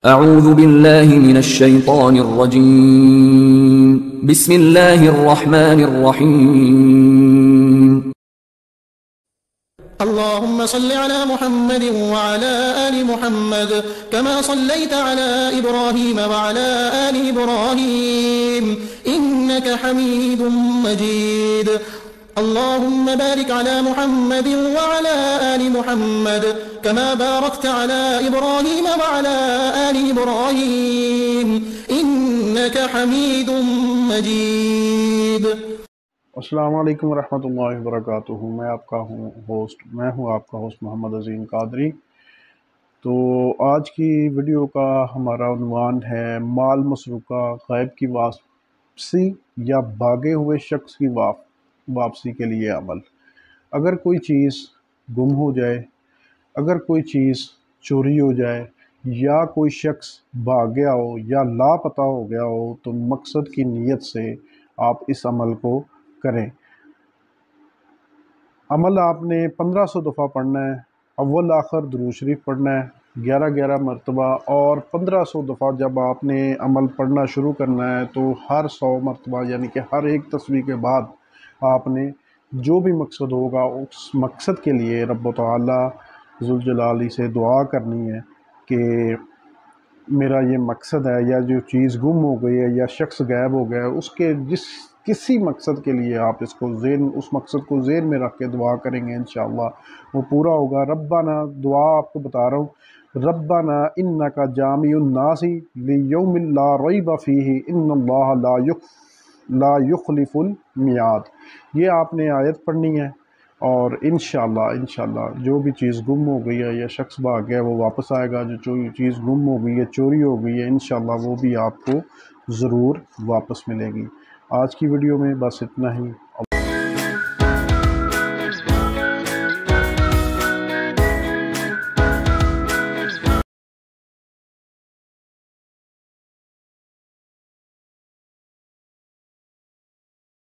اعوذ باللہ من الشیطان الرجیم بسم اللہ الرحمن الرحیم اللهم صل على محمد وعلى آل محمد كما صليت على إبراهيم وعلى آل إبراهيم إنك حميد مجيد اللهم بارك على محمد وعلى آل محمد كما باركت على إبراهيم وعلى آل إبراهيم إنك حميد مجيد. السلام علیکم ورحمۃ اللہ وبرکاتہ. میں ہوں آپ کا ہوسٹ محمد عظیم قادری. تو آج کی ویڈیو کا ہمارا عنوان ہے مال مسروقہ غائب کی واپسی یا بھاگے ہوئے شخص کی واپسی کے لیے عمل. اگر کوئی چیز گم ہو جائے، اگر کوئی چیز چوری ہو جائے یا کوئی شخص بھاگ گیا ہو یا لاپتہ ہو گیا ہو تو مقصد کی نیت سے آپ اس عمل کو کریں. عمل آپ نے 1500 دفعہ پڑھنا ہے. اول آخر درود شریف پڑھنا ہے 11 مرتبہ، اور 1500 دفعہ جب آپ نے عمل پڑھنا شروع کرنا ہے تو ہر 100 مرتبہ یعنی کہ ہر ایک تسبیح کے بعد آپ نے جو بھی مقصد ہوگا اس مقصد کے لیے رب تعالی ذوالجلال سے دعا کرنی ہے کہ میرا یہ مقصد ہے، یا جو چیز گم ہو گئی ہے یا شخص غائب ہو گیا ہے اس کے کسی مقصد کے لیے آپ اس مقصد کو ذہن میں رکھ کے دعا کریں گے، انشاءاللہ وہ پورا ہوگا. ربنا، دعا آپ کو بتا رہا ہوں، ربنا انکا جامع الناس لیوم لا ریب فیہ ان اللہ لا یخلف المیعاد. یہ آپ نے آیت پڑھنی ہے، اور انشاءاللہ جو بھی چیز گم ہو گئی ہے یا شخص بھاگ گیا وہ واپس آئے گا. جو چیز گم ہو گئی ہے، چوری ہو گئی ہے، انشاءاللہ وہ بھی آپ کو ضرور واپس ملے گی. آج کی ویڈیو میں بس اتنا ہی.